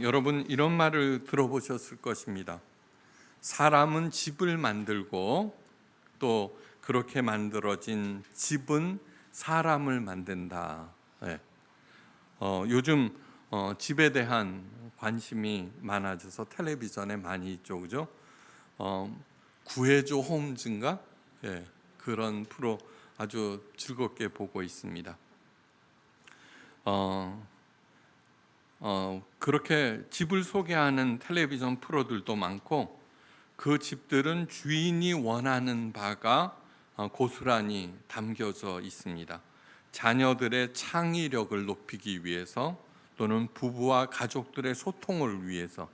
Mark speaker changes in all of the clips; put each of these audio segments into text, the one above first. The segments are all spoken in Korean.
Speaker 1: 여러분 이런 말을 들어보셨을 것입니다. 사람은 집을 만들고 또 그렇게 만들어진 집은 사람을 만든다. 네. 요즘 집에 대한 관심이 많아져서 텔레비전에 많이 있죠, 그죠? 구해줘 홈즈인가? 예, 그런 프로 아주 즐겁게 보고 있습니다. 그렇게 집을 소개하는 텔레비전 프로들도 많고 그 집들은 주인이 원하는 바가 고스란히 담겨져 있습니다. 자녀들의 창의력을 높이기 위해서 또는 부부와 가족들의 소통을 위해서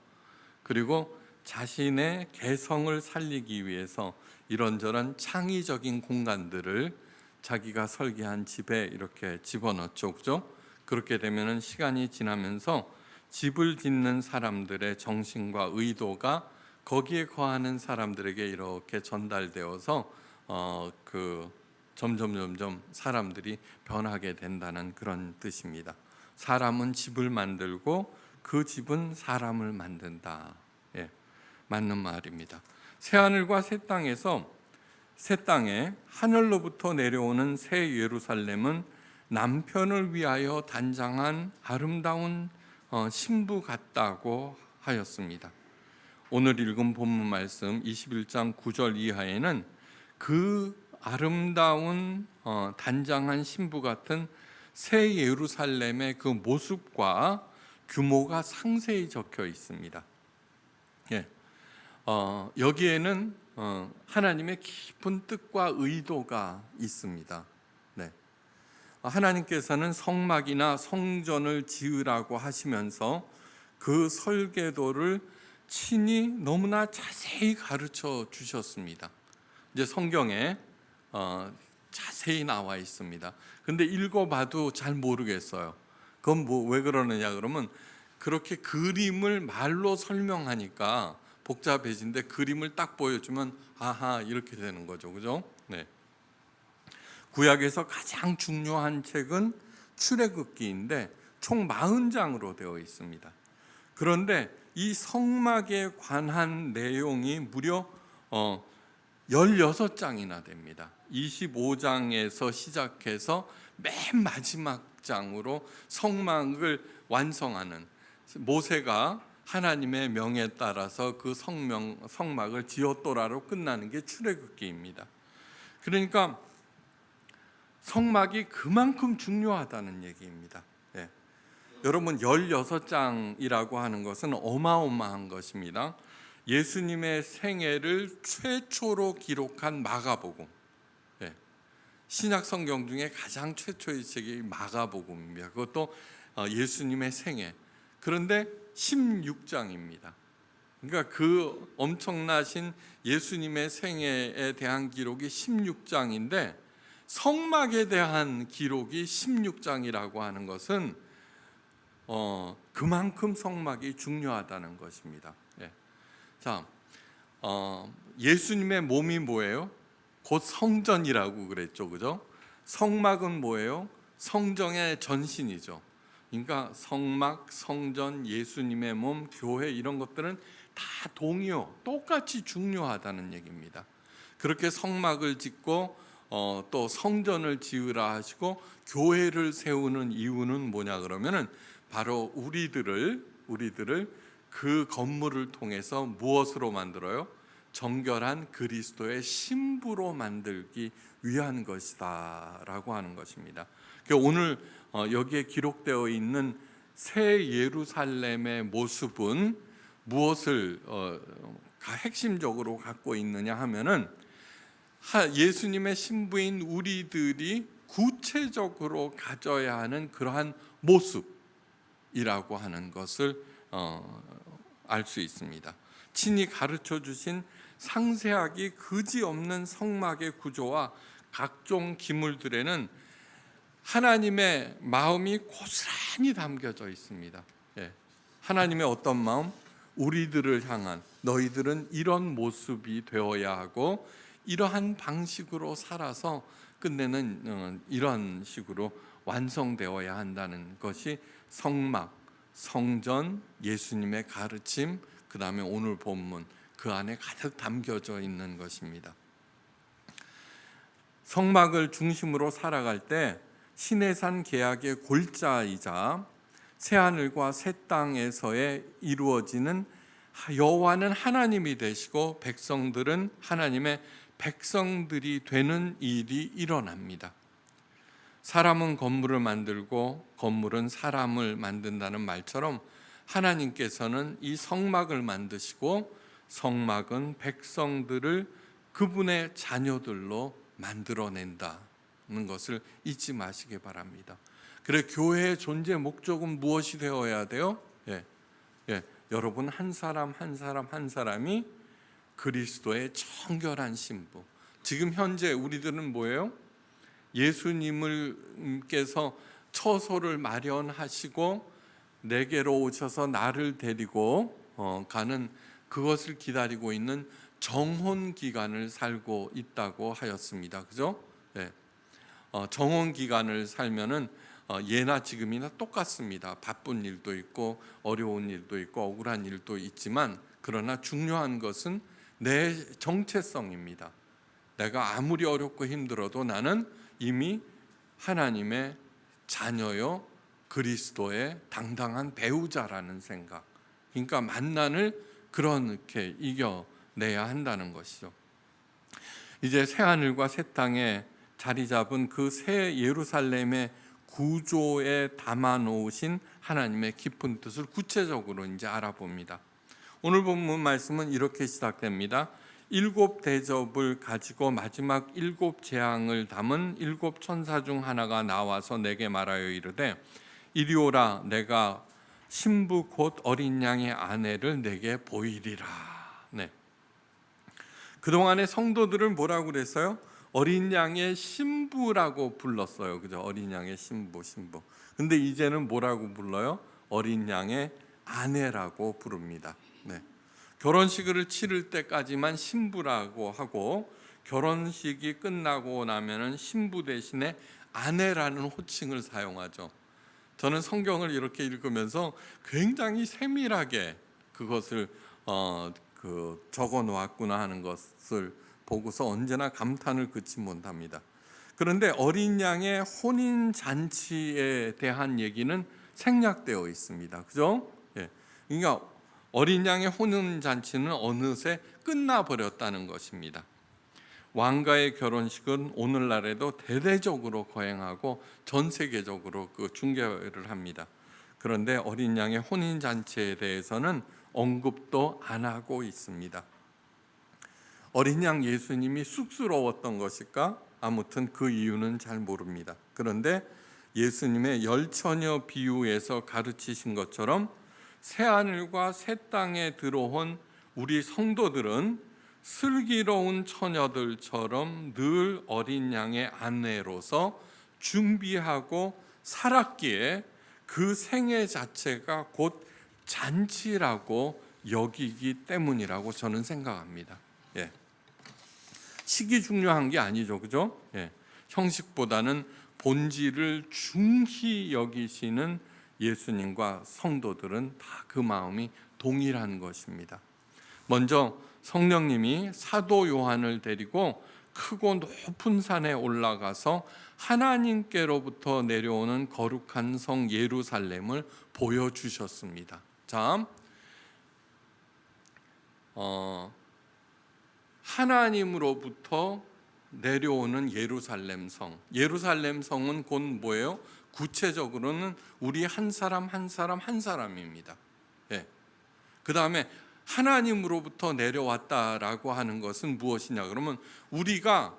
Speaker 1: 그리고 자신의 개성을 살리기 위해서 이런저런 창의적인 공간들을 자기가 설계한 집에 이렇게 집어넣죠, 그죠? 그렇게 되면은 시간이 지나면서 집을 짓는 사람들의 정신과 의도가 거기에 거하는 사람들에게 이렇게 전달되어서 점점 사람들이 변하게 된다는 그런 뜻입니다. 사람은 집을 만들고 그 집은 사람을 만든다. 예, 맞는 말입니다. 새 하늘과 새 땅에 하늘로부터 내려오는 새 예루살렘은 남편을 위하여 단장한 아름다운 신부 같다고 하였습니다. 오늘 읽은 본문 말씀 21장 9절 이하에는 그 아름다운 단장한 신부 같은 새 예루살렘의 그 모습과 규모가 상세히 적혀 있습니다. 예. 여기에는 하나님의 깊은 뜻과 의도가 있습니다. 네. 하나님께서는 성막이나 성전을 지으라고 하시면서 그 설계도를 친히 너무나 자세히 가르쳐 주셨습니다. 이제 성경에 자세히 나와 있습니다. 근데 읽어봐도 잘 모르겠어요. 그건 왜 그러느냐 그러면 그렇게 그림을 말로 설명하니까 복잡해진데 그림을 딱 보여주면 아하 이렇게 되는 거죠, 그죠? 네. 구약에서 가장 중요한 책은 출애굽기인데 총 40장으로 되어 있습니다. 그런데 이 성막에 관한 내용이 무려 16장이나 됩니다. 25장에서 시작해서 맨 마지막 장으로 성막을 완성하는 모세가 하나님의 명에 따라서 그 성막을 지었더라로 끝나는 게 출애굽기입니다. 그러니까 성막이 그만큼 중요하다는 얘기입니다. 네. 여러분 16장이라고 하는 것은 어마어마한 것입니다. 예수님의 생애를 최초로 기록한 마가복음. 네. 신약 성경 중에 가장 최초의 책이 마가복음입니다. 그것도 예수님의 생애. 그런데 16장입니다. 그러니까 그 엄청나신 예수님의 생애에 대한 기록이 16장인데 성막에 대한 기록이 16장이라고 하는 것은 그만큼 성막이 중요하다는 것입니다. 예. 자, 예수님의 몸이 뭐예요? 곧 성전이라고 그랬죠, 그죠? 성막은 뭐예요? 성전의 전신이죠. 그러니까 성막, 성전, 예수님의 몸, 교회 이런 것들은 다 동요, 똑같이 중요하다는 얘기입니다. 그렇게 성막을 짓고 또 성전을 지으라 하시고 교회를 세우는 이유는 뭐냐 그러면은 바로 우리들을 그 건물을 통해서 무엇으로 만들어요? 정결한 그리스도의 신부로 만들기 위한 것이다라고 하는 것입니다. 오늘 여기에 기록되어 있는 새 예루살렘의 모습은 무엇을 핵심적으로 갖고 있느냐 하면은 예수님의 신부인 우리들이 구체적으로 가져야 하는 그러한 모습이라고 하는 것을 알 수 있습니다. 친히 가르쳐 주신 상세하기 그지없는 성막의 구조와 각종 기물들에는 하나님의 마음이 고스란히 담겨져 있습니다. 예. 하나님의 어떤 마음? 우리들을 향한 너희들은 이런 모습이 되어야 하고 이러한 방식으로 살아서 끝내는 이런 식으로 완성되어야 한다는 것이 성막, 성전, 예수님의 가르침, 그 다음에 오늘 본문 그 안에 가득 담겨져 있는 것입니다. 성막을 중심으로 살아갈 때 시내산 계약의 골자이자 새하늘과 새 땅에서의 이루어지는 여호와는 하나님이 되시고 백성들은 하나님의 백성들이 되는 일이 일어납니다. 사람은 건물을 만들고 건물은 사람을 만든다는 말처럼 하나님께서는 이 성막을 만드시고 성막은 백성들을 그분의 자녀들로 만들어낸다는 것을 잊지 마시기 바랍니다. 그래, 교회의 존재 목적은 무엇이 되어야 돼요? 여러분 한 사람 한 사람 한 사람이 그리스도의 정결한 신부. 지금 현재 우리들은 뭐예요? 예수님께서 처소를 마련하시고 내게로 오셔서 나를 데리고 가는 그것을 기다리고 있는 정혼 기간을 살고 있다고 하였습니다. 그죠? 정혼 기간을 살면은 예나 지금이나 똑같습니다. 바쁜 일도 있고 어려운 일도 있고 억울한 일도 있지만, 그러나 중요한 것은 내 정체성입니다. 내가 아무리 어렵고 힘들어도 나는 이미 하나님의 자녀요, 그리스도의 당당한 배우자라는 생각. 그러니까 만난을 그렇게 이겨내야 한다는 것이죠. 이제 새하늘과 새 땅에 자리 잡은 그 새 예루살렘의 구조에 담아 놓으신 하나님의 깊은 뜻을 구체적으로 이제 알아봅니다. 오늘 본문 말씀은 이렇게 시작됩니다. 7 대접을 가지고 마지막 7 재앙을 담은 7 천사 중 하나가 나와서 내게 말하여 이르되 이리 오라, 내가 신부 곧 어린 양의 아내를 내게 보이리라. 그동안의 성도들은 뭐라고 그랬어요? 어린 양의 신부라고 불렀어요. 그죠? 어린 양의 신부. 근데 이제는 뭐라고 불러요? 어린 양의 아내라고 부릅니다. 결혼식을 치를 때까지만 신부라고 하고 결혼식이 끝나고 나면은 신부 대신에 아내라는 호칭을 사용하죠. 저는 성경을 이렇게 읽으면서 굉장히 세밀하게 그것을 적어 놓았구나 하는 것을 보고서 언제나 감탄을 그치 못합니다. 그런데 어린 양의 혼인 잔치에 대한 얘기는 생략되어 있습니다. 그죠? 그러니까 어린 양의 혼인 잔치는 어느새 끝나버렸다는 것입니다. 왕가의 결혼식은 오늘날에도 대대적으로 거행하고 전 세계적으로 그 중계를 합니다. 그런데 어린 양의 혼인 잔치에 대해서는 언급도 안 하고 있습니다. 어린 양 예수님이 쑥스러웠던 것일까? 아무튼 그 이유는 잘 모릅니다. 그런데 예수님의 열처녀 비유에서 가르치신 것처럼 새하늘과 새 땅에 들어온 우리 성도들은 슬기로운 처녀들처럼 늘 어린 양의 아내로서 준비하고 살았기에 그 생애 자체가 곧 잔치라고 여기기 때문이라고 저는 생각합니다. 식이 중요한 게 아니죠, 그죠? 형식보다는 본질을 중히 여기시는 예수님과 성도들은 다 그 마음이 동일한 것입니다. 먼저 성령님이 사도 요한을 데리고 크고 높은 산에 올라가서 하나님께로부터 내려오는 거룩한 성 예루살렘을 보여주셨습니다. 자, 하나님으로부터 내려오는 예루살렘 성. 예루살렘 성은 곧 뭐예요? 구체적으로는 우리 한 사람 한 사람 한 사람입니다. 그 다음에 하나님으로부터 내려왔다라고 하는 것은 무엇이냐 그러면 우리가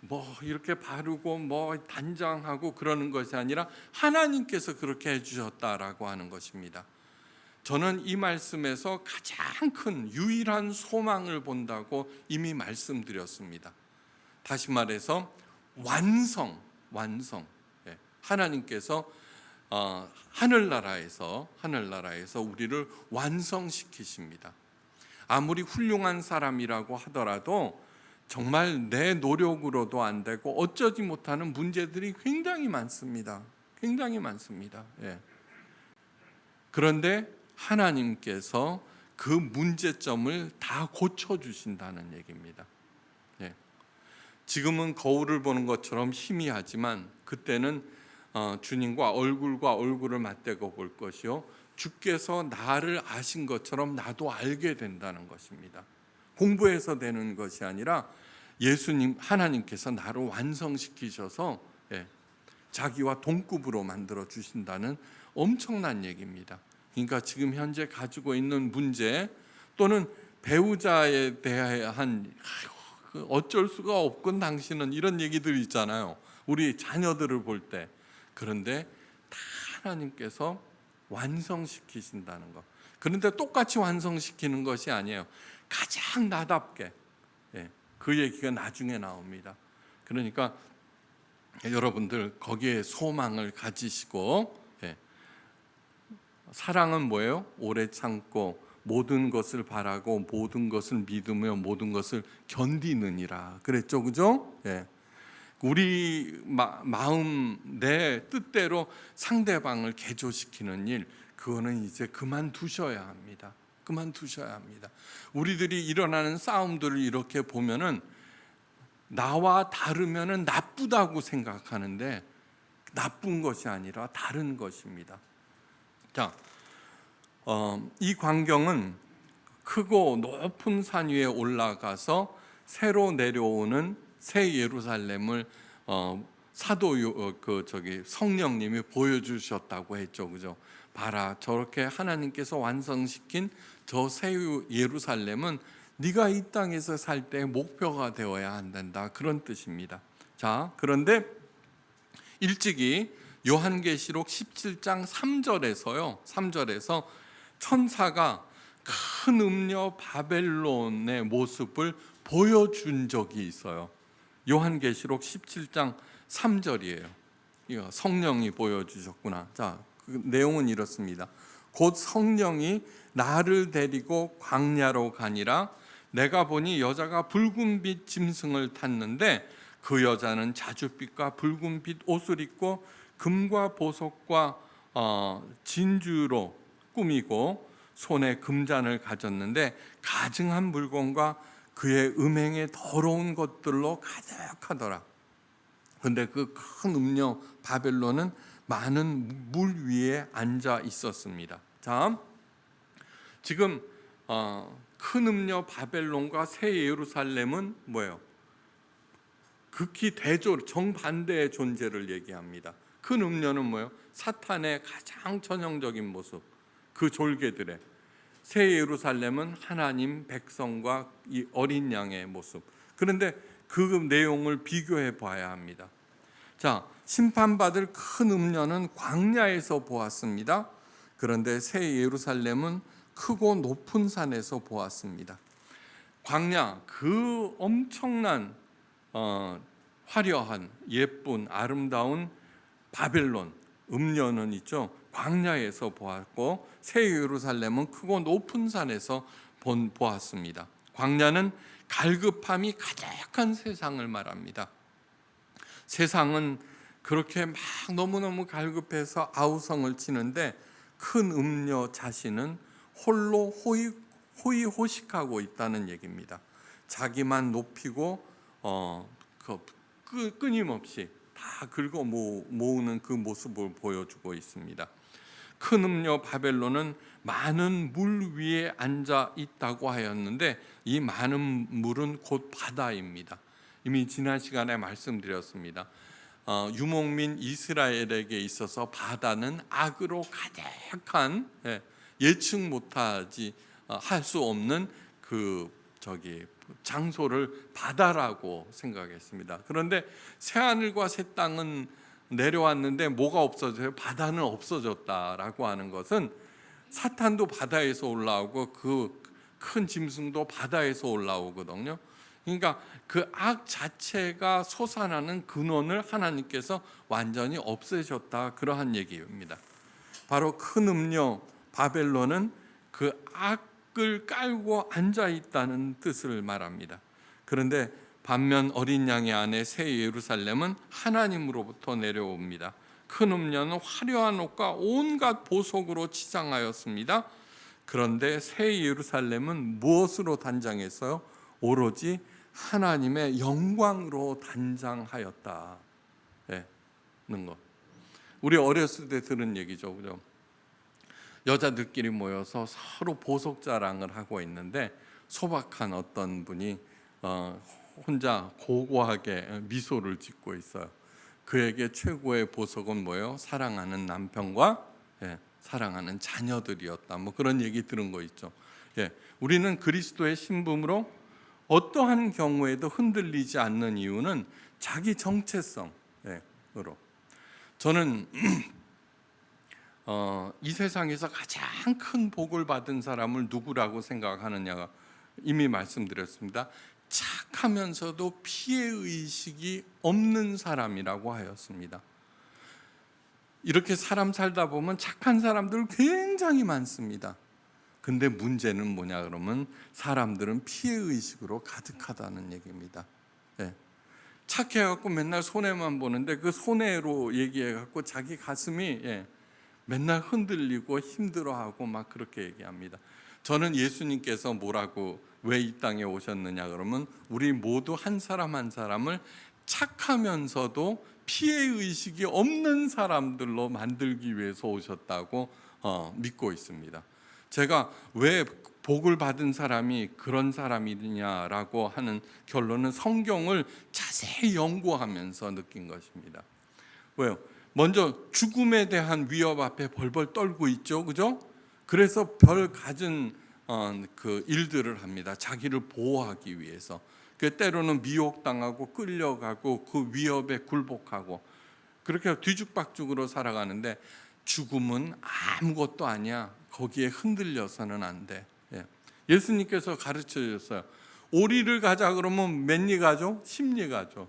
Speaker 1: 뭐 이렇게 바르고 뭐 단장하고 그러는 것이 아니라 하나님께서 그렇게 해주셨다라고 하는 것입니다. 저는 이 말씀에서 가장 큰 유일한 소망을 본다고 이미 말씀드렸습니다. 다시 말해서 완성. 하나님께서 하늘나라에서 우리를 완성시키십니다. 아무리 훌륭한 사람이라고 하더라도 정말 내 노력으로도 안 되고 어쩌지 못하는 문제들이 굉장히 많습니다. 그런데 하나님께서 그 문제점을 다 고쳐주신다는 얘기입니다. 예. 지금은 거울을 보는 것처럼 희미하지만 그때는 주님과 얼굴을 맞대고 볼 것이요, 주께서 나를 아신 것처럼 나도 알게 된다는 것입니다. 공부해서 되는 것이 아니라 예수님, 하나님께서 나를 완성시키셔서 자기와 동급으로 만들어 주신다는 엄청난 얘기입니다. 그러니까 지금 현재 가지고 있는 문제 또는 배우자에 대한 어쩔 수가 없군 당신은, 이런 얘기들 있잖아요. 우리 자녀들을 볼 때. 그런데 다 하나님께서 완성시키신다는 것. 그런데 똑같이 완성시키는 것이 아니에요. 가장 나답게. 그 얘기가 나중에 나옵니다. 그러니까 여러분들 거기에 소망을 가지시고, 사랑은 뭐예요? 오래 참고 모든 것을 바라고 모든 것을 믿으며 모든 것을 견디느니라 그랬죠, 그죠? 우리 마음 내 뜻대로 상대방을 개조시키는 일, 그거는 이제 그만두셔야 합니다. 그만두셔야 합니다. 우리들이 일어나는 싸움들을 이렇게 보면은 나와 다르면은 나쁘다고 생각하는데 나쁜 것이 아니라 다른 것입니다. 자, 이 광경은 크고 높은 산 위에 올라가서 새로 내려오는 새 예루살렘을 사도 성령님이 보여주셨다고 했죠, 그죠? 봐라, 저렇게 하나님께서 완성시킨 저 새 예루살렘은 네가 이 땅에서 살 때 목표가 되어야 한다, 그런 뜻입니다. 자, 그런데 일찍이 요한계시록 17장 3절에서 천사가 큰 음녀 바벨론의 모습을 보여준 적이 있어요. 요한계시록 17장 3절이에요. 이거 성령이 보여주셨구나. 자, 그 내용은 이렇습니다. 곧 성령이 나를 데리고 광야로 가니라. 내가 보니 여자가 붉은빛 짐승을 탔는데 그 여자는 자줏빛과 붉은빛 옷을 입고 금과 보석과 진주로 꾸미고 손에 금잔을 가졌는데 가증한 물건과 그의 음행의 더러운 것들로 가득하더라. 그런데 그 큰 음녀 바벨론은 많은 물 위에 앉아 있었습니다. 자, 지금 큰 음녀 바벨론과 새 예루살렘은 뭐예요? 극히 정반대의 존재를 얘기합니다. 큰 음녀는 뭐예요? 사탄의 가장 전형적인 모습, 그 졸개들의. 새 예루살렘은 하나님 백성과 이 어린 양의 모습. 그런데 그 내용을 비교해 봐야 합니다. 자, 심판받을 큰 음녀는 광야에서 보았습니다. 그런데 새 예루살렘은 크고 높은 산에서 보았습니다. 광야, 그 엄청난 화려한 예쁜 아름다운 바벨론 음녀는 있죠, 광야에서 보았고 새 예루살렘은 크고 높은 산에서 보았습니다. 광야는 갈급함이 가득한 세상을 말합니다. 세상은 그렇게 막 너무너무 갈급해서 아우성을 치는데 큰 음녀 자신은 홀로 호의호식하고 있다는 얘기입니다. 자기만 높이고 끊임없이 다 긁어 모으는 그 모습을 보여주고 있습니다. 큰 음녀 바벨론은 많은 물 위에 앉아 있다고 하였는데 이 많은 물은 곧 바다입니다. 이미 지난 시간에 말씀드렸습니다. 유목민 이스라엘에게 있어서 바다는 악으로 가득한, 예측 못하지 할 수 없는 장소를 바다라고 생각했습니다. 그런데 새 하늘과 새 땅은 내려왔는데 뭐가 없어져요? 바다는 없어졌다라고 하는 것은 사탄도 바다에서 올라오고 그 큰 짐승도 바다에서 올라오거든요. 그러니까 그 악 자체가 솟아나는 근원을 하나님께서 완전히 없애셨다, 그러한 얘기입니다. 바로 큰 음녀 바벨론은 그 악을 깔고 앉아 있다는 뜻을 말합니다. 그런데 반면 어린 양의 아내 새 예루살렘은 하나님으로부터 내려옵니다. 큰 음녀는 화려한 옷과 온갖 보석으로 치장하였습니다. 그런데 새 예루살렘은 무엇으로 단장했어요? 오로지 하나님의 영광으로 단장하였다. 는 것. 우리 어렸을 때 들은 얘기죠, 그죠? 여자들끼리 모여서 서로 보석 자랑을 하고 있는데 소박한 어떤 분이 혼자 고고하게 미소를 짓고 있어요. 그에게 최고의 보석은 뭐예요? 사랑하는 남편과 사랑하는 자녀들이었다. 뭐 그런 얘기 들은 거 있죠. 우리는 그리스도의 신분으로 어떠한 경우에도 흔들리지 않는 이유는 자기 정체성으로. 저는 이 세상에서 가장 큰 복을 받은 사람을 누구라고 생각하느냐가 이미 말씀드렸습니다. 착하면서도 피해의식이 없는 사람이라고 하였습니다. 이렇게 사람 살다 보면 착한 사람들 굉장히 많습니다. 근데 문제는 뭐냐 그러면 사람들은 피해의식으로 가득하다는 얘기입니다. 착해갖고 맨날 손해만 보는데 그 손해로 얘기해갖고 자기 가슴이 맨날 흔들리고 힘들어하고 막 그렇게 얘기합니다. 저는 예수님께서 뭐라고 왜 이 땅에 오셨느냐 그러면 우리 모두 한 사람 한 사람을 착하면서도 피해의식이 없는 사람들로 만들기 위해서 오셨다고 믿고 있습니다. 제가 왜 복을 받은 사람이 그런 사람이냐라고 하는 결론은 성경을 자세히 연구하면서 느낀 것입니다. 왜요? 먼저 죽음에 대한 위협 앞에 벌벌 떨고 있죠, 그죠? 그래서 별 갖은 그 일들을 합니다. 자기를 보호하기 위해서. 그 때로는 미혹당하고 끌려가고 그 위협에 굴복하고 그렇게 뒤죽박죽으로 살아가는데 죽음은 아무것도 아니야. 거기에 흔들려서는 안 돼. 예수님께서 가르쳐 주셨어요. 오리를 가자 그러면 몇 리 가죠? 10리 가죠.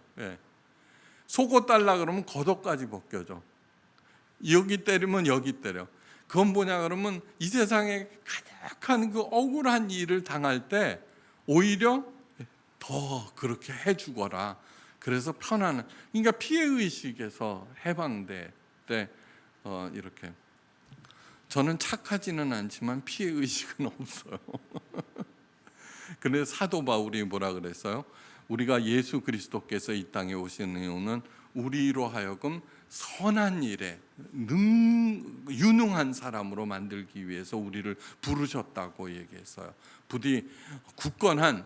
Speaker 1: 속옷 달라 그러면 겉옷까지 벗겨져. 여기 때리면 여기 때려. 그건 뭐냐 그러면 이 세상에 가득한 그 억울한 일을 당할 때 오히려 더 그렇게 해주거라. 그래서 편안한, 그러니까 피해의식에서 해방돼. 이렇게 저는 착하지는 않지만 피해의식은 없어요. 그래서 사도 바울이 뭐라 그랬어요? 우리가 예수 그리스도께서 이 땅에 오신 이유는 우리로 하여금 선한 일에 유능한 사람으로 만들기 위해서 우리를 부르셨다고 얘기했어요. 부디 굳건한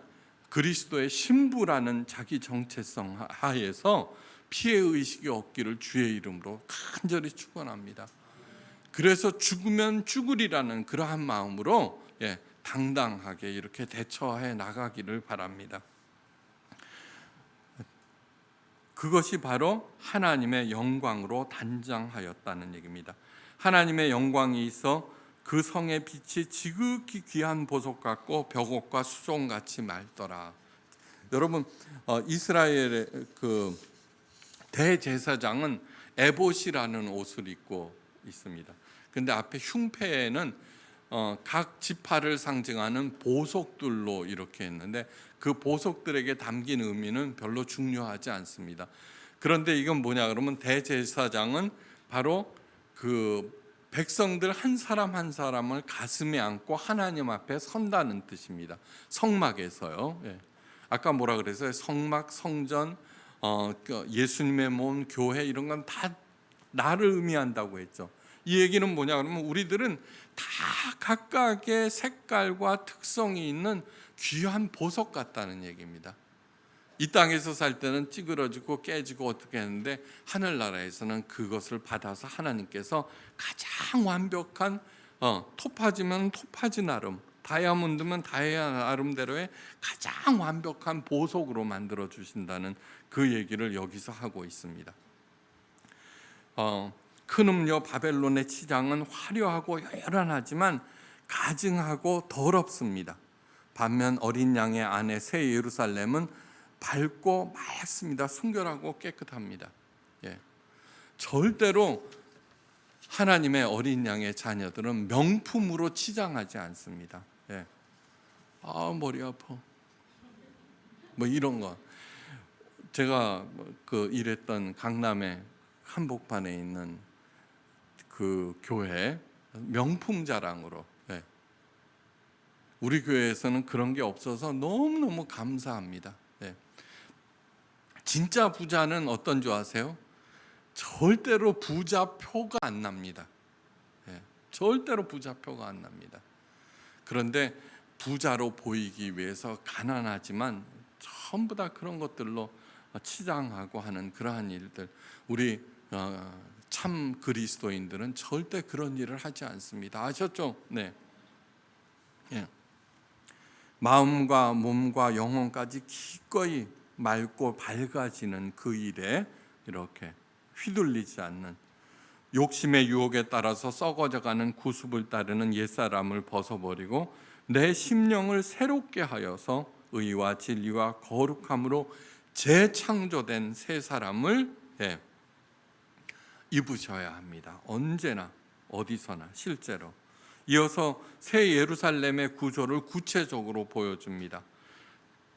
Speaker 1: 그리스도의 신부라는 자기 정체성 하에서 피해의식이 없기를 주의 이름으로 간절히 축원합니다. 그래서 죽으면 죽으리라는 그러한 마음으로 당당하게 이렇게 대처해 나가기를 바랍니다. 그것이 바로 하나님의 영광으로 단장하였다는 얘기입니다. 하나님의 영광이 있어 그 성의 빛이 지극히 귀한 보석 같고 벽옥과 수종같이 맑더라. 여러분, 이스라엘의 그 대제사장은 에봇이라는 옷을 입고 있습니다. 근데 앞에 흉패에는 각 지파를 상징하는 보석들로 이렇게 했는데 그 보석들에게 담긴 의미는 별로 중요하지 않습니다. 그런데 이건 뭐냐 그러면 대제사장은 바로 그 백성들 한 사람 한 사람을 가슴에 안고 하나님 앞에 선다는 뜻입니다. 성막에서요. 아까 뭐라 그랬어요? 성막, 성전, 예수님의 몸, 교회 이런 건 다 나를 의미한다고 했죠. 이 얘기는 뭐냐 그러면 우리들은 다 각각의 색깔과 특성이 있는 귀한 보석 같다는 얘기입니다. 이 땅에서 살 때는 찌그러지고 깨지고 어떻게 했는데 하늘나라에서는 그것을 받아서 하나님께서 가장 완벽한 토파지면 토파지 나름, 다이아몬드면 다이아 나름대로의 가장 완벽한 보석으로 만들어 주신다는 그 얘기를 여기서 하고 있습니다. 큰 음료 바벨론의 치장은 화려하고 요란하지만 가증하고 더럽습니다. 반면 어린 양의 아내 새 예루살렘은 밝고 맑습니다. 순결하고 깨끗합니다. 절대로 하나님의 어린 양의 자녀들은 명품으로 치장하지 않습니다. 머리 아파. 뭐 이런 거. 제가 그 일했던 강남의 한복판에 있는 그 교회 명품 자랑으로, 예. 우리 교회에서는 그런 게 없어서 너무너무 감사합니다. 예. 진짜 부자는 어떤 줄 아세요? 절대로 부자표가 안 납니다. 예. 절대로 부자표가 안 납니다. 그런데 부자로 보이기 위해서 가난하지만 전부 다 그런 것들로 치장하고 하는 그러한 일들, 우리 참 그리스도인들은 절대 그런 일을 하지 않습니다. 아셨죠? 네. 예. 마음과 몸과 영혼까지 기꺼이 맑고 밝아지는 그 일에 이렇게 휘둘리지 않는, 욕심의 유혹에 따라서 썩어져가는 구습을 따르는 옛사람을 벗어버리고 내 심령을 새롭게 하여서 의와 진리와 거룩함으로 재창조된 새 사람을 입으셔야 합니다. 언제나 어디서나 실제로. 이어서 새 예루살렘의 구조를 구체적으로 보여줍니다.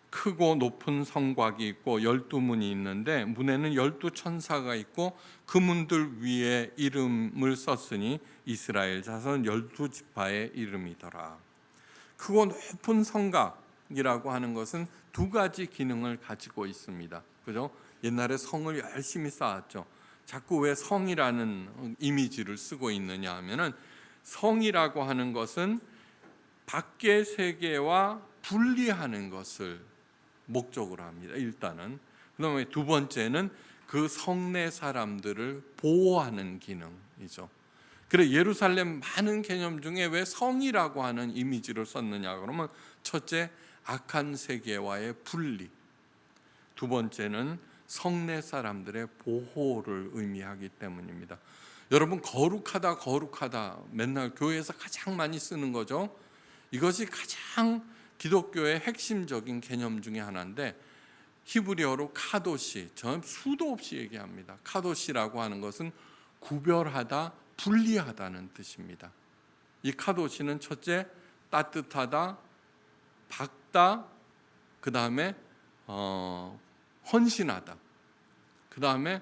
Speaker 1: 크고 높은 성곽이 있고 12문이 있는데 문에는 12천사가 있고 그 문들 위에 이름을 썼으니 이스라엘 자손 12지파의 이름이더라. 크고 높은 성곽이라고 하는 것은 두 가지 기능을 가지고 있습니다. 그죠? 옛날에 성을 열심히 쌓았죠. 자꾸 왜 성이라는 이미지를 쓰고 있느냐 하면은, 성이라고 하는 것은 밖의 세계와 분리하는 것을 목적으로 합니다. 일단은. 그다음에 두 번째는 그 성내 사람들을 보호하는 기능이죠. 그래, 예루살렘 많은 개념 중에 왜 성이라고 하는 이미지를 썼느냐 그러면, 첫째 악한 세계와의 분리, 두 번째는 성내 사람들의 보호를 의미하기 때문입니다. 여러분, 거룩하다 맨날 교회에서 가장 많이 쓰는 거죠. 이것이 가장 기독교의 핵심적인 개념 중에 하나인데, 히브리어로 카도시, 전 수도 없이 얘기합니다. 카도시라고 하는 것은 구별하다, 분리하다는 뜻입니다. 이 카도시는 첫째 따뜻하다, 밝다, 그 다음에 헌신하다, 그 다음에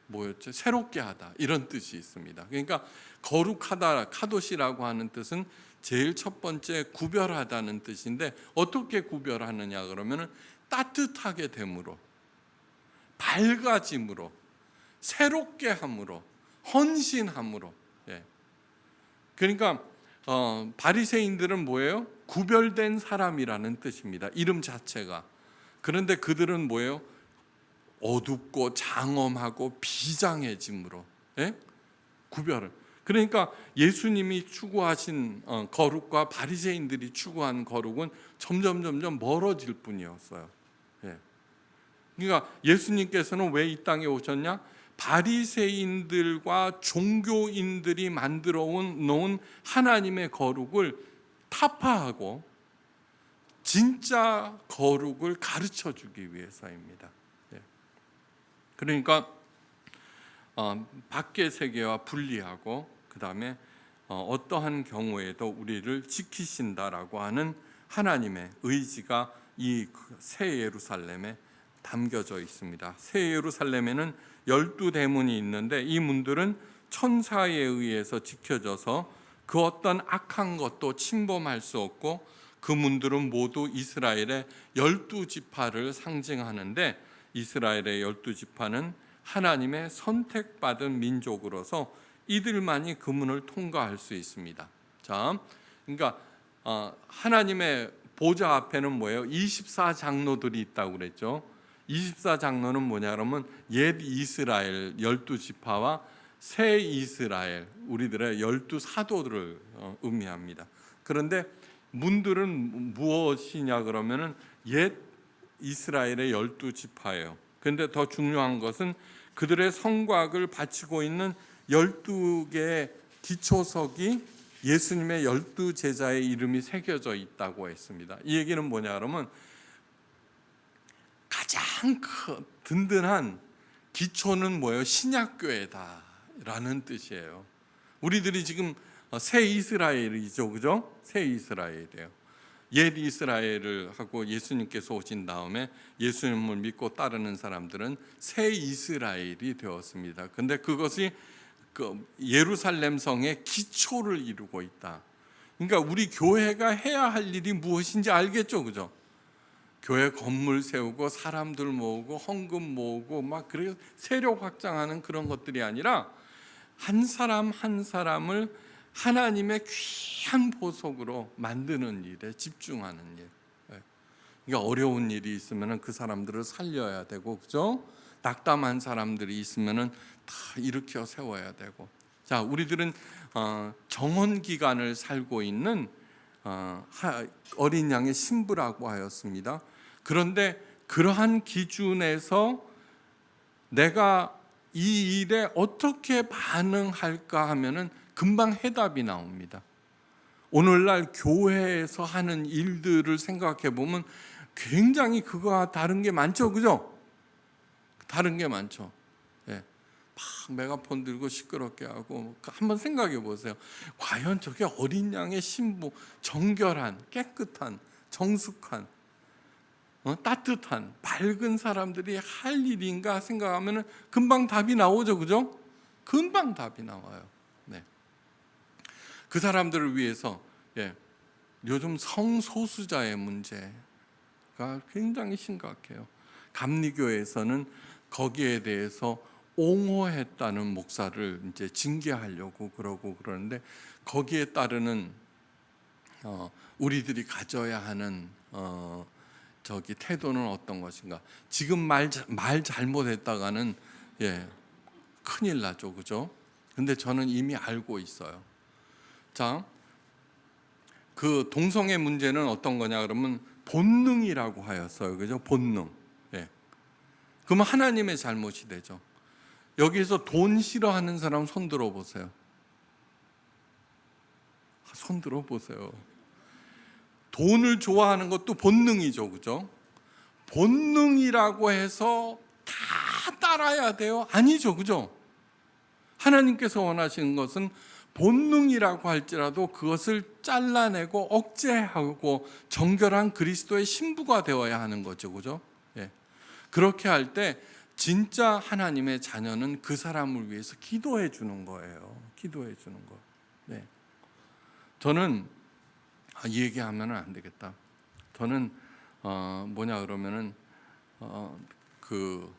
Speaker 1: 뭐였죠? 새롭게 하다, 이런 뜻이 있습니다. 그러니까 거룩하다, 카도시라고 하는 뜻은 제일 첫 번째 구별하다는 뜻인데, 어떻게 구별하느냐 그러면은 따뜻하게 됨으로, 밝아짐으로, 새롭게 함으로, 헌신함으로. 예. 그러니까 바리새인들은 뭐예요? 구별된 사람이라는 뜻입니다. 이름 자체가. 그런데 그들은 뭐예요? 어둡고 장엄하고 비장해짐으로, 예? 구별을. 그러니까 예수님이 추구하신 거룩과 바리새인들이 추구한 거룩은 점점 멀어질 뿐이었어요. 예. 그러니까 예수님께서는 왜 이 땅에 오셨냐? 바리새인들과 종교인들이 만들어 놓은 하나님의 거룩을 타파하고 진짜 거룩을 가르쳐 주기 위해서입니다. 그러니까 밖의 세계와 분리하고, 그 다음에 어떠한 경우에도 우리를 지키신다라고 하는 하나님의 의지가 이 새 예루살렘에 담겨져 있습니다. 새 예루살렘에는 12대문이 있는데, 이 문들은 천사에 의해서 지켜져서 그 어떤 악한 것도 침범할 수 없고, 그 문들은 모두 이스라엘의 12지파를 상징하는데, 이스라엘의 12지파는 하나님의 선택받은 민족으로서 이들만이 그 문을 통과할 수 있습니다. 자, 그러니까 하나님의 보좌 앞에는 뭐예요? 24장로들이 있다고 그랬죠. 24장로는 뭐냐 그러면 옛 이스라엘 12지파와 새 이스라엘, 우리들의 12사도들을 의미합니다. 그런데 문들은 무엇이냐 그러면은 옛 이스라엘의 12지파예요. 그런데 더 중요한 것은 그들의 성곽을 바치고 있는 12개의 기초석이 예수님의 12제자의 이름이 새겨져 있다고 했습니다. 이 얘기는 뭐냐 그러면, 가장 든든한 기초는 뭐예요? 신약교회다라는 뜻이에요. 우리들이 지금 새 이스라엘이죠, 그죠? 새 이스라엘이에요. 옛 이스라엘을 하고 예수님께서 오신 다음에 예수님을 믿고 따르는 사람들은 새 이스라엘이 되었습니다. 근데 그것이 그 예루살렘 성의 기초를 이루고 있다. 그러니까 우리 교회가 해야 할 일이 무엇인지 알겠죠, 그죠? 교회 건물 세우고 사람들 모으고 헌금 모으고 막 그래서 세력 확장하는 그런 것들이 아니라 한 사람 한 사람을 하나님의 귀한 보석으로 만드는 일에 집중하는 일. 그러니까 어려운 일이 있으면 그 사람들을 살려야 되고, 그죠? 낙담한 사람들이 있으면 다 일으켜 세워야 되고. 자, 우리들은 정혼 기간을 살고 있는 어린 양의 신부라고 하였습니다. 그런데 그러한 기준에서 내가 이 일에 어떻게 반응할까 하면은 금방 해답이 나옵니다. 오늘날 교회에서 하는 일들을 생각해 보면 굉장히 그거와 다른 게 많죠, 그죠? 다른 게 많죠. 예. 막 메가폰 들고 시끄럽게 하고 한번 생각해 보세요. 과연 저게 어린 양의 신부, 정결한, 깨끗한, 정숙한, 따뜻한, 밝은 사람들이 할 일인가 생각하면 금방 답이 나오죠, 그죠? 금방 답이 나와요. 네. 그 사람들을 위해서 요즘 성소수자의 문제가 굉장히 심각해요. 감리교에서는 거기에 대해서 옹호했다는 목사를 이제 징계하려고 그러고 그러는데 거기에 따르는 우리들이 가져야 하는 태도는 어떤 것인가? 지금 말 잘못했다가는 큰일 나죠, 그죠? 근데 저는 이미 알고 있어요. 자, 그 동성애 문제는 어떤 거냐 그러면 본능이라고 하였어요, 그죠? 본능. 그러면 하나님의 잘못이 되죠. 여기서 돈 싫어하는 사람 손 들어 보세요. 손 들어 보세요. 돈을 좋아하는 것도 본능이죠, 그죠? 본능이라고 해서 다 따라야 돼요? 아니죠, 그죠? 하나님께서 원하시는 것은 본능이라고 할지라도 그것을 잘라내고 억제하고 정결한 그리스도의 신부가 되어야 하는 거죠, 그죠? 그렇게 할 때 진짜 하나님의 자녀는 그 사람을 위해서 기도해 주는 거예요. 기도해 주는 거. 저는 이 얘기하면 안 되겠다. 저는 뭐냐 그러면은 그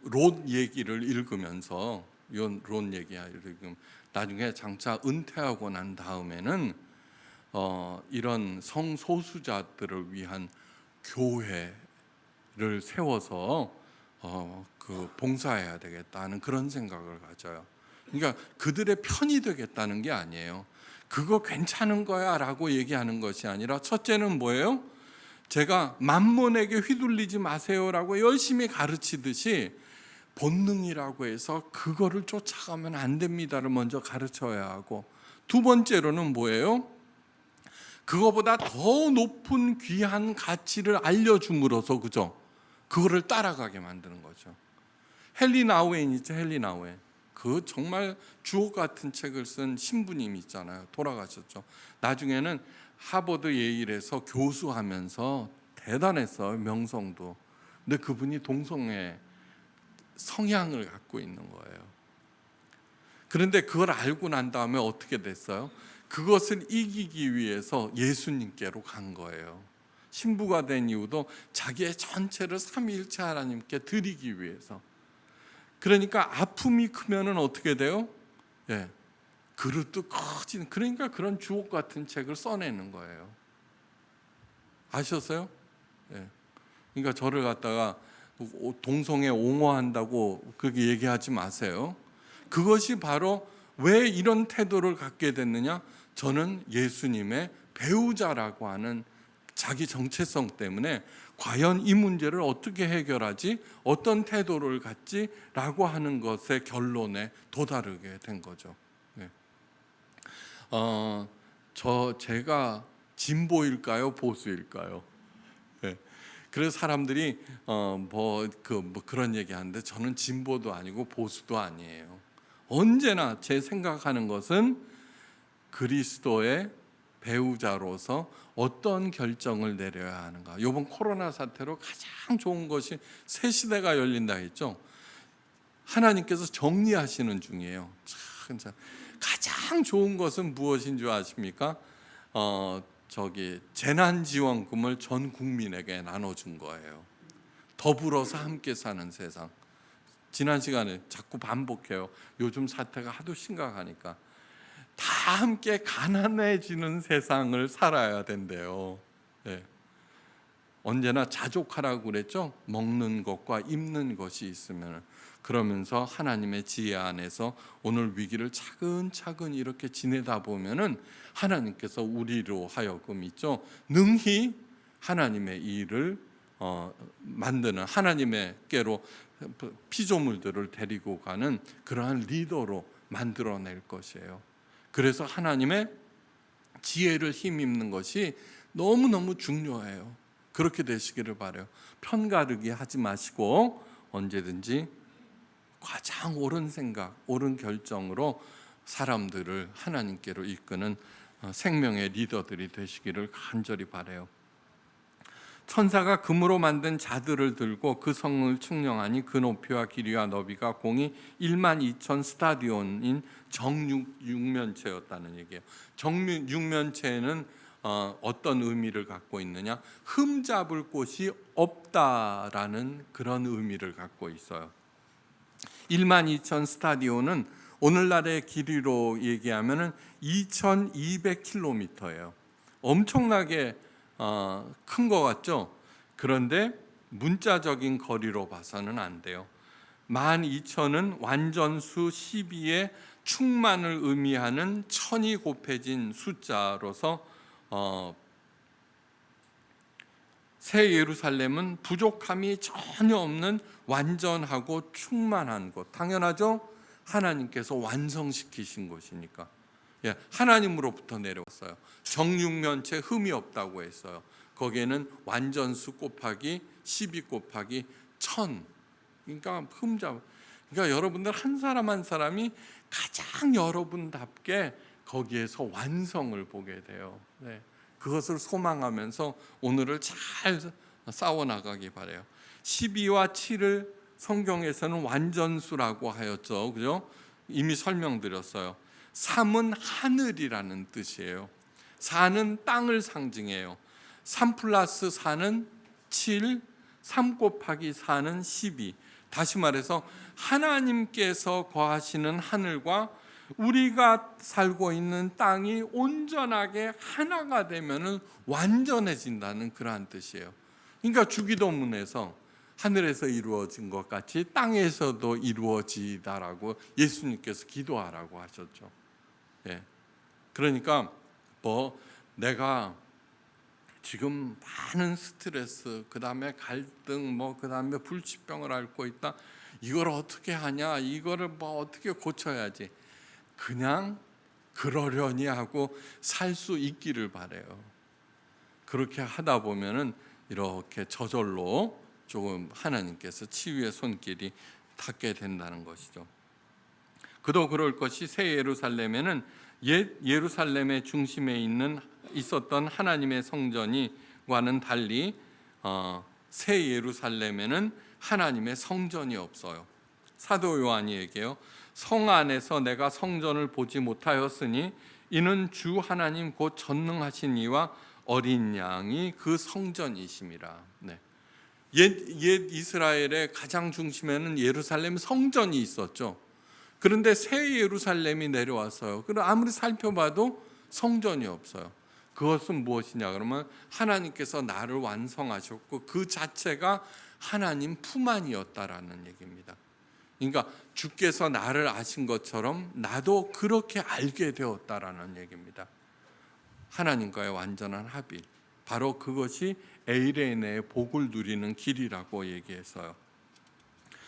Speaker 1: 롯 얘기를 읽으면서 롯 얘기야 읽으면 나중에 장차 은퇴하고 난 다음에는 이런 성소수자들을 위한 교회를 세워서 그 봉사해야 되겠다는 그런 생각을 가져요. 그러니까 그들의 편이 되겠다는 게 아니에요. 그거 괜찮은 거야 라고 얘기하는 것이 아니라 첫째는 뭐예요? 제가 만몬에게 휘둘리지 마세요라고 열심히 가르치듯이 본능이라고 해서 그거를 쫓아가면 안 됩니다를 먼저 가르쳐야 하고, 두 번째로는 뭐예요? 그거보다 더 높은 귀한 가치를 알려줌으로써, 그죠? 그거를 따라가게 만드는 거죠. 헨리 나우엔 있죠, 헨리 나우엔. 그 정말 주옥 같은 책을 쓴 신부님 있잖아요. 돌아가셨죠. 나중에는 하버드 예일에서 교수하면서 대단했어요, 명성도. 근데 그분이 동성애 성향을 갖고 있는 거예요. 그런데 그걸 알고 난 다음에 어떻게 됐어요? 그것을 이기기 위해서 예수님께로 간 거예요. 신부가 된 이유도 자기의 전체를 삼위일체 하나님께 드리기 위해서. 그러니까 아픔이 크면은 어떻게 돼요? 그릇도 커지는, 그러니까 그런 주옥 같은 책을 써내는 거예요. 아셨어요? 그러니까 저를 갖다가 동성애 옹호한다고 그렇게 얘기하지 마세요. 그것이 바로 왜 이런 태도를 갖게 됐느냐? 저는 예수님의 배우자라고 하는 자기 정체성 때문에 과연 이 문제를 어떻게 해결하지? 어떤 태도를 갖지? 라고 하는 것의 결론에 도달하게 된 거죠. 제가 진보일까요? 보수일까요? 그래서 사람들이 그런 얘기하는데 저는 진보도 아니고 보수도 아니에요. 언제나 제 생각하는 것은 그리스도의 배우자로서 어떤 결정을 내려야 하는가. 이번 코로나 사태로 가장 좋은 것이 새 시대가 열린다 했죠. 하나님께서 정리하시는 중이에요. 가장 좋은 것은 무엇인 줄 아십니까? 재난지원금을 전 국민에게 나눠준 거예요. 더불어서 함께 사는 세상. 지난 시간에 자꾸 반복해요. 요즘 사태가 하도 심각하니까 다 함께 가난해지는 세상을 살아야 된대요. 네. 언제나 자족하라고 그랬죠. 먹는 것과 입는 것이 있으면. 그러면서 하나님의 지혜 안에서 오늘 위기를 차근차근 이렇게 지내다 보면은 하나님께서 우리로 하여금 있죠, 능히 하나님의 일을 만드는, 하나님께로 피조물들을 데리고 가는 그러한 리더로 만들어낼 것이에요. 그래서 하나님의 지혜를 힘입는 것이 너무너무 중요해요. 그렇게 되시기를 바라요. 편가르기 하지 마시고 언제든지 가장 옳은 생각, 옳은 결정으로 사람들을 하나님께로 이끄는 생명의 리더들이 되시기를 간절히 바라요. 천사가 금으로 만든 자들을 들고 그 성을 측량하니 그 높이와 길이와 너비가 공이 12,000 스타디온인 정육면체였다는 얘기예요. 정육면체는 어떤 의미를 갖고 있느냐? 흠잡을 곳이 없다라는 그런 의미를 갖고 있어요. 12,000 스타디온은 오늘날의 길이로 얘기하면 2,200km예요. 엄청나게 큰 것 같죠? 그런데 문자적인 거리로 봐서는 안 돼요. 12,000은 완전수 12의 충만을 의미하는 1000이 곱해진 숫자로서 새 예루살렘은 부족함이 전혀 없는 완전하고 충만한 곳. 당연하죠? 하나님께서 완성시키신 곳이니까. 하나님으로부터 내려왔어요. 정육면체 흠이 없다고 했어요. 거기에는 완전수 곱하기 12 곱하기 1000. 그러니까 그러니까 여러분들 한 사람 한 사람이 가장 여러분답게 거기에서 완성을 보게 돼요. 네. 그것을 소망하면서 오늘을 잘 싸워나가기 바라요. 12와 7을 성경에서는 완전수라고 하였죠. 그죠? 이미 설명드렸어요. 3은 하늘이라는 뜻이에요. 4는 땅을 상징해요. 3 플러스 4는 7, 3 곱하기 4는 12. 다시 말해서 하나님께서 거하시는 하늘과 우리가 살고 있는 땅이 온전하게 하나가 되면 완전해진다는 그러한 뜻이에요. 그러니까 주기도문에서 하늘에서 이루어진 것 같이 땅에서도 이루어지다라고 예수님께서 기도하라고 하셨죠. 예. 그러니까 내가 지금 많은 스트레스, 그 다음에 갈등, 그 다음에 불치병을 앓고 있다. 이걸 어떻게 하냐? 이거를 어떻게 고쳐야지? 그냥 그러려니 하고 살 수 있기를 바래요. 그렇게 하다 보면은 이렇게 저절로 조금 하나님께서 치유의 손길이 닿게 된다는 것이죠. 그도 그럴 것이 새 예루살렘에는 옛 예루살렘의 중심에 있었던 하나님의 성전이와는 달리 새 예루살렘에는 하나님의 성전이 없어요. 사도 요한이 얘기해요. 성 안에서 내가 성전을 보지 못하였으니 이는 주 하나님 곧 전능하신 이와 어린 양이 그 성전이심이라. 네. 옛 이스라엘의 가장 중심에는 예루살렘 성전이 있었죠. 그런데 새 예루살렘이 내려왔어요. 그럼 아무리 살펴봐도 성전이 없어요. 그것은 무엇이냐 그러면 하나님께서 나를 완성하셨고 그 자체가 하나님 품 안이었다라는 얘기입니다. 그러니까 주께서 나를 아신 것처럼 나도 그렇게 알게 되었다라는 얘기입니다. 하나님과의 완전한 합일. 바로 그것이 에이레네의 복을 누리는 길이라고 얘기했어요.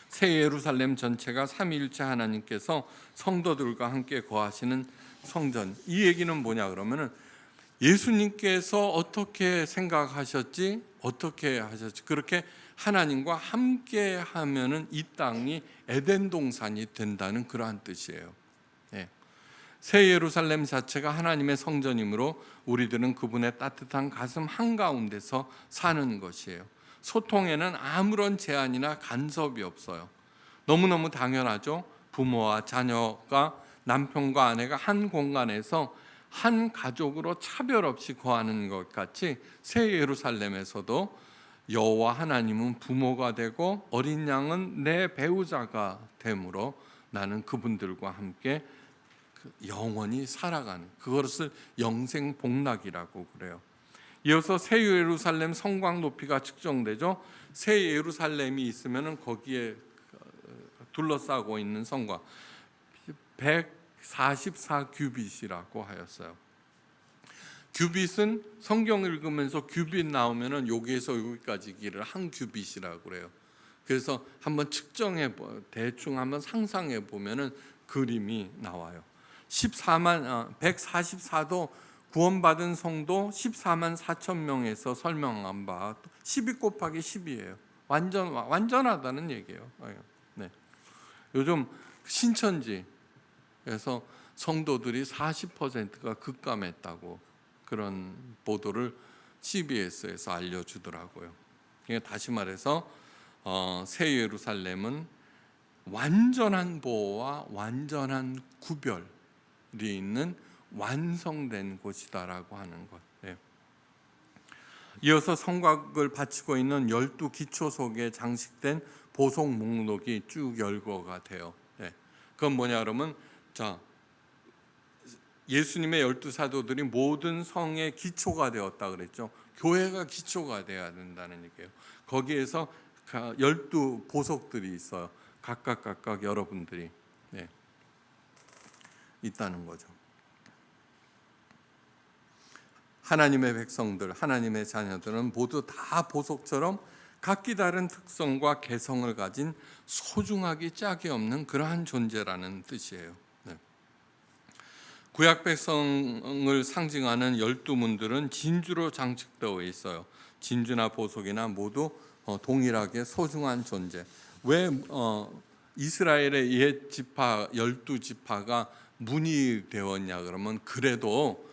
Speaker 1: 새 예루살렘 전체가 삼위일체 하나님께서 성도들과 함께 거하시는 성전. 이 얘기는 뭐냐 그러면은 예수님께서 어떻게 생각하셨지? 어떻게 하셨지? 그렇게 하나님과 함께 하면은 이 땅이 에덴 동산이 된다는 그러한 뜻이에요. 네. 새 예루살렘 자체가 하나님의 성전이므로 우리들은 그분의 따뜻한 가슴 한가운데서 사는 것이에요. 소통에는 아무런 제한이나 간섭이 없어요. 너무너무 당연하죠. 부모와 자녀가 남편과 아내가 한 공간에서 한 가족으로 차별 없이 거하는 것 같이 새 예루살렘에서도 여호와 하나님은 부모가 되고 어린 양은 내 배우자가 되므로 나는 그분들과 함께 영원히 살아가는, 그것을 영생 복락이라고 그래요. 이어서 새 예루살렘 성곽 높이가 측정되죠. 새 예루살렘이 있으면 거기에 둘러싸고 있는 성곽 144 규빗이라고 하였어요. 규빗은 성경 읽으면서 규빗 나오면은 여기에서 여기까지 길을 한 규빗이라고 그래요. 그래서 한번 측정해 대충 한번 상상해 보면은 그림이 나와요. 144도 구원받은 성도 14만 4천 명에서 설명한 바 12 곱하기 10이에요. 완전하다는 얘기예요. 네. 요즘 신천지에서 성도들이 40%가 급감했다고 그런 보도를 CBS에서 알려주더라고요. 다시 말해서 새 예루살렘은 완전한 보호와 완전한 구별이 있는 완성된 곳이다라고 하는 것. 네. 이어서 성곽을 바치고 있는 12기초 속에 장식된 보석 목록이 쭉 열거가 돼요. 네. 그건 뭐냐 그러면 예수님의 12사도들이 모든 성의 기초가 되었다 그랬죠. 교회가 기초가 돼야 된다는 얘기예요. 거기에서 12 보석들이 있어요. 각각 여러분들이 있다는 거죠. 하나님의 백성들, 하나님의 자녀들은 모두 다 보석처럼 각기 다른 특성과 개성을 가진 소중하기 짝이 없는 그러한 존재라는 뜻이에요. 구약 백성을 상징하는 12문들은 진주로 장식되어 있어요. 진주나 보석이나 모두 동일하게 소중한 존재. 왜 이스라엘의 옛 지파 12지파가 문이 되었냐 그러면 그래도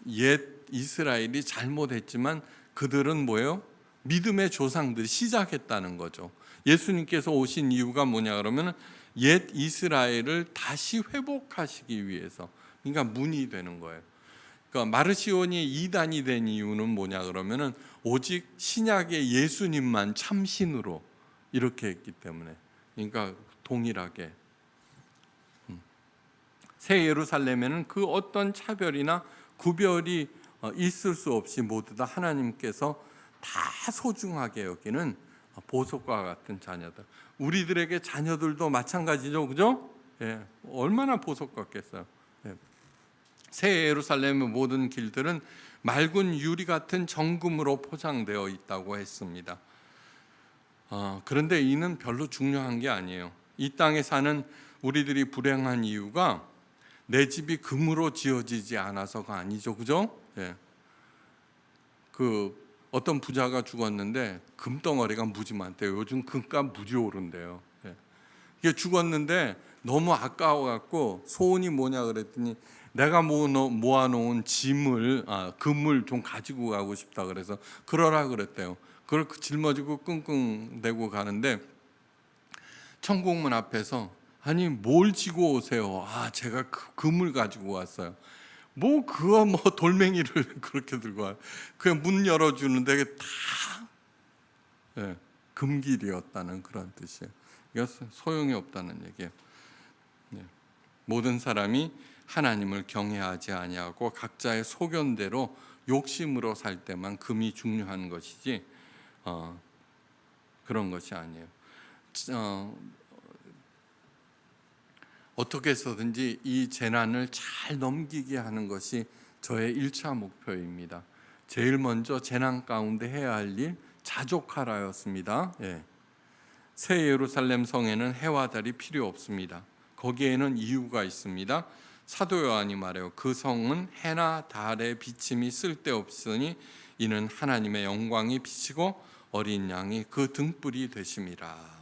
Speaker 1: 옛 이스라엘이 잘못했지만 그들은 뭐예요? 믿음의 조상들이 시작했다는 거죠. 예수님께서 오신 이유가 뭐냐 그러면 옛 이스라엘을 다시 회복하시기 위해서, 그러니까 문이 되는 거예요. 그러니까 마르시온이 이단이 된 이유는 뭐냐 그러면은 오직 신약의 예수님만 참신으로 이렇게 했기 때문에, 그러니까 동일하게 새 예루살렘에는 그 어떤 차별이나 구별이 있을 수 없이 모두 다 하나님께서 다 소중하게 여기는 보석과 같은 자녀들. 우리들에게 자녀들도 마찬가지죠, 그죠? 예, 얼마나 보석 같겠어요. 예. 새 예루살렘의 모든 길들은 맑은 유리 같은 정금으로 포장되어 있다고 했습니다. 그런데 이는 별로 중요한 게 아니에요. 이 땅에 사는 우리들이 불행한 이유가 내 집이 금으로 지어지지 않아서가 아니죠, 그죠? 예. 어떤 부자가 죽었는데 금덩어리가 무지 많대요. 요즘 금값 무지 오른대요. 예. 이게 죽었는데 너무 아까워갖고 소원이 뭐냐 그랬더니 내가 모아놓은 금을 좀 가지고 가고 싶다 그래서 그러라 그랬대요. 그걸 짊어지고 끙끙대고 가는데 천국문 앞에서 아니 뭘 지고 오세요? 제가 금을 가지고 왔어요. 그거 돌멩이를 그렇게 들고 와요. 그냥 문 열어주는데 이게 다 금길이었다는 그런 뜻이에요. 이거 소용이 없다는 얘기예요. 모든 사람이 하나님을 경외하지 아니하고 각자의 소견대로 욕심으로 살 때만 금이 중요한 것이지 그런 것이 아니에요. 어떻게 해서든지 이 재난을 잘 넘기게 하는 것이 저의 1차 목표입니다. 제일 먼저 재난 가운데 해야 할 일 자족하라였습니다. 새 예루살렘 성에는 해와 달이 필요 없습니다. 거기에는 이유가 있습니다. 사도 요한이 말해요. 그 성은 해나 달의 비침이 쓸데없으니 이는 하나님의 영광이 비치고 어린 양이 그 등불이 되심이라.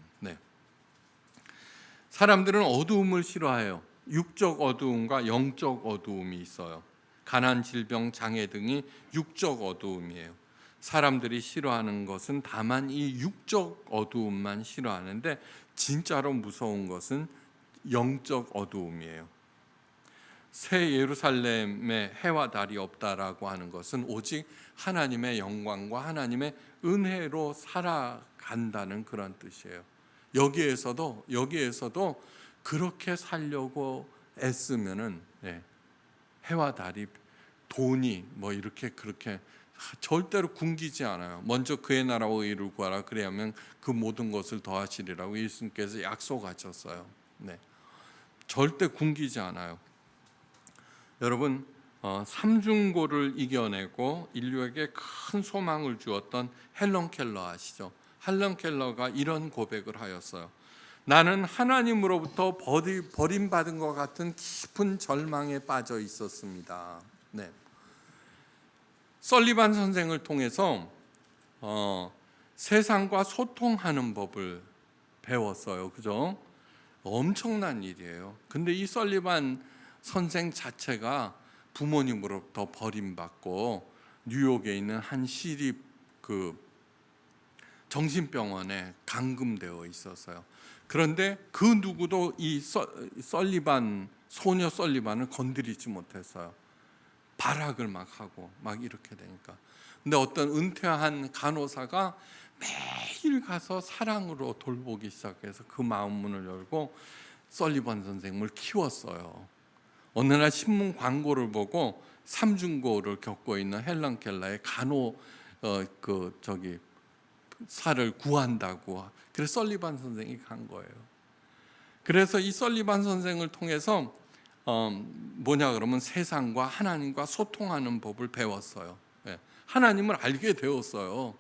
Speaker 1: 사람들은 어두움을 싫어해요. 육적 어두움과 영적 어두움이 있어요. 가난, 질병, 장애 등이 육적 어두움이에요. 사람들이 싫어하는 것은 다만 이 육적 어두움만 싫어하는데 진짜로 무서운 것은 영적 어두움이에요. 새 예루살렘에 해와 달이 없다라고 하는 것은 오직 하나님의 영광과 하나님의 은혜로 살아간다는 그런 뜻이에요. 여기에서도 그렇게 살려고 애쓰면은 해와 달이 돈이 뭐 이렇게 그렇게 절대로 굶기지 않아요. 먼저 그의 나라와 의를 구하라, 그래야면 그 모든 것을 더하시리라고 예수님께서 약속하셨어요. 절대 굶기지 않아요. 여러분, 삼중고를 이겨내고 인류에게 큰 소망을 주었던 헬런 켈러 아시죠? 헬런 켈러가 이런 고백을 하였어요. 나는 하나님으로부터 버림받은 것 같은 깊은 절망에 빠져 있었습니다. 설리반 선생을 통해서 세상과 소통하는 법을 배웠어요. 그죠? 엄청난 일이에요. 근데 이 설리반 선생 자체가 부모님으로부터 버림받고 뉴욕에 있는 한 시립 정신병원에 감금되어 있었어요. 그런데 그 누구도 이 소녀 설리반을 건드리지 못했어요. 발악을 막 하고 막 이렇게 되니까. 근데 어떤 은퇴한 간호사가 매일 가서 사랑으로 돌보기 시작해서 그 마음 문을 열고 설리반 선생을 키웠어요. 어느 날 신문 광고를 보고 삼중고를 겪고 있는 헬런 켈러의 사를 구한다고. 그래서 설리반 선생이 간 거예요. 그래서 이 설리반 선생을 통해서 그러면 세상과 하나님과 소통하는 법을 배웠어요. 하나님을 알게 되었어요.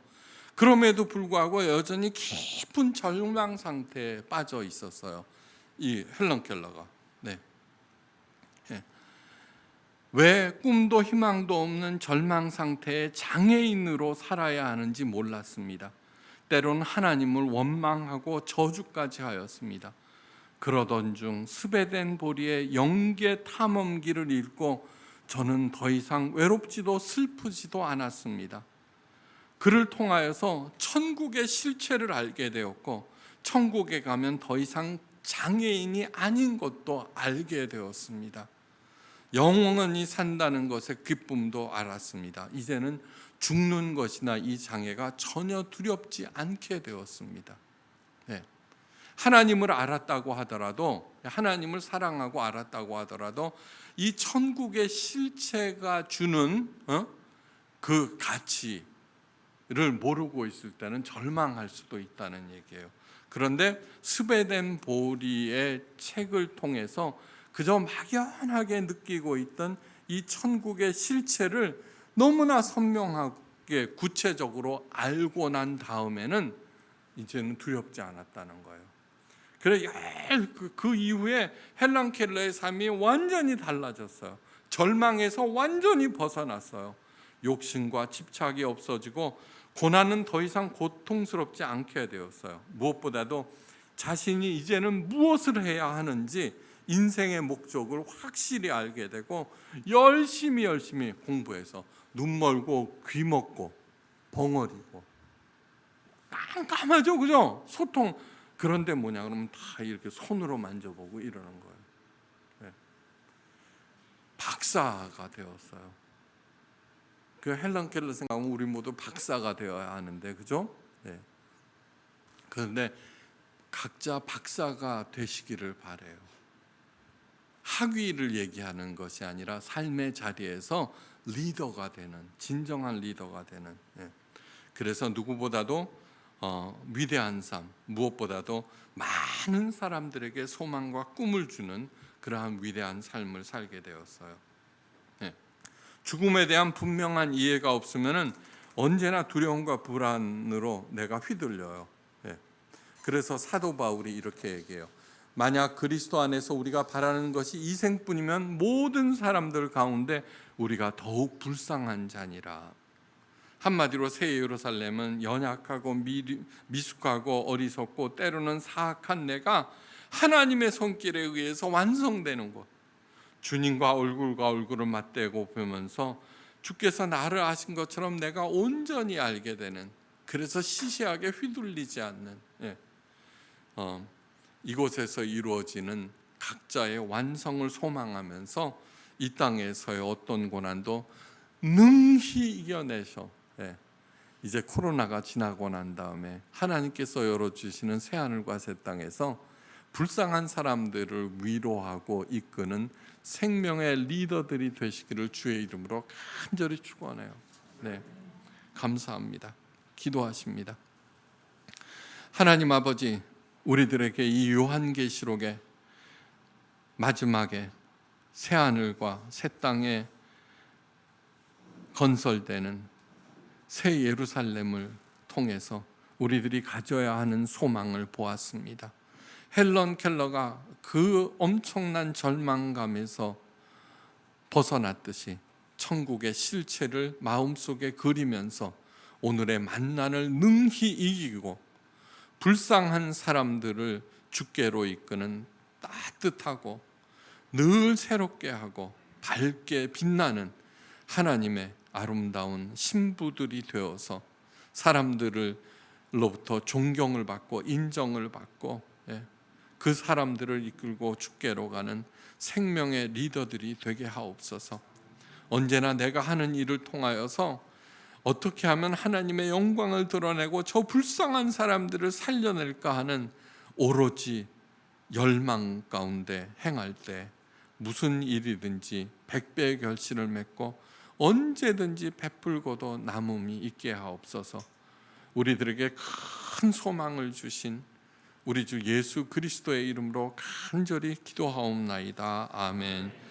Speaker 1: 그럼에도 불구하고 여전히 깊은 절망 상태에 빠져 있었어요. 이 헬런 켈러가. 왜 꿈도 희망도 없는 절망 상태의 장애인으로 살아야 하는지 몰랐습니다. 때로는 하나님을 원망하고 저주까지 하였습니다. 그러던 중 스베덴 보리의 영계 탐험기를 읽고 저는 더 이상 외롭지도 슬프지도 않았습니다. 그를 통하여서 천국의 실체를 알게 되었고 천국에 가면 더 이상 장애인이 아닌 것도 알게 되었습니다. 영원히 산다는 것의 기쁨도 알았습니다. 이제는 죽는 것이나 이 장애가 전혀 두렵지 않게 되었습니다. 하나님을 알았다고 하더라도, 하나님을 사랑하고 알았다고 하더라도 이 천국의 실체가 주는 그 가치를 모르고 있을 때는 절망할 수도 있다는 얘기예요. 그런데 스베덴 보리의 책을 통해서 그저 막연하게 느끼고 있던 이 천국의 실체를 너무나 선명하게 구체적으로 알고 난 다음에는 이제는 두렵지 않았다는 거예요. 그래, 그 이후에 헬런 켈러의 삶이 완전히 달라졌어요. 절망에서 완전히 벗어났어요. 욕심과 집착이 없어지고 고난은 더 이상 고통스럽지 않게 되었어요. 무엇보다도 자신이 이제는 무엇을 해야 하는지 인생의 목적을 확실히 알게 되고 열심히 공부해서 눈 멀고 귀 먹고 벙어리고 깜깜하죠, 그죠? 소통. 그런데 그러면 다 이렇게 손으로 만져보고 이러는 거예요. 박사가 되었어요. 그 헬런 켈러 생각하면 우리 모두 박사가 되어야 하는데, 그죠? 그런데 각자 박사가 되시기를 바래요. 학위를 얘기하는 것이 아니라 삶의 자리에서 리더가 되는, 진정한 리더가 되는. 그래서 누구보다도 위대한 삶, 무엇보다도 많은 사람들에게 소망과 꿈을 주는 그러한 위대한 삶을 살게 되었어요. 죽음에 대한 분명한 이해가 없으면은 언제나 두려움과 불안으로 내가 휘둘려요. 그래서 사도 바울이 이렇게 얘기해요. 만약 그리스도 안에서 우리가 바라는 것이 이생뿐이면 모든 사람들 가운데 우리가 더욱 불쌍한 자니라. 한마디로 새 예루살렘은 연약하고 미숙하고 어리석고 때로는 사악한 내가 하나님의 손길에 의해서 완성되는 곳, 주님과 얼굴을 맞대고 보면서 주께서 나를 아신 것처럼 내가 온전히 알게 되는, 그래서 시시하게 휘둘리지 않는 이곳에서 이루어지는 각자의 완성을 소망하면서 이 땅에서의 어떤 고난도 능히 이겨내셔. 이제 코로나가 지나고 난 다음에 하나님께서 열어주시는 새하늘과 새 땅에서 불쌍한 사람들을 위로하고 이끄는 생명의 리더들이 되시기를 주의 이름으로 간절히 축원해요. 감사합니다. 기도하십니다. 하나님 아버지, 우리들에게 이 요한계시록의 마지막에 새하늘과 새 땅에 건설되는 새 예루살렘을 통해서 우리들이 가져야 하는 소망을 보았습니다. 헬런 켈러가 그 엄청난 절망감에서 벗어났듯이 천국의 실체를 마음속에 그리면서 오늘의 만난을 능히 이기고 불쌍한 사람들을 주께로 이끄는 따뜻하고 늘 새롭게 하고 밝게 빛나는 하나님의 아름다운 신부들이 되어서 사람들로부터 존경을 받고 인정을 받고 그 사람들을 이끌고 주께로 가는 생명의 리더들이 되게 하옵소서. 언제나 내가 하는 일을 통하여서 어떻게 하면 하나님의 영광을 드러내고 저 불쌍한 사람들을 살려낼까 하는 오로지 열망 가운데 행할 때 무슨 일이든지 100배의 결실을 맺고 언제든지 베풀고도 남음이 있게 하옵소서. 우리들에게 큰 소망을 주신 우리 주 예수 그리스도의 이름으로 간절히 기도하옵나이다. 아멘.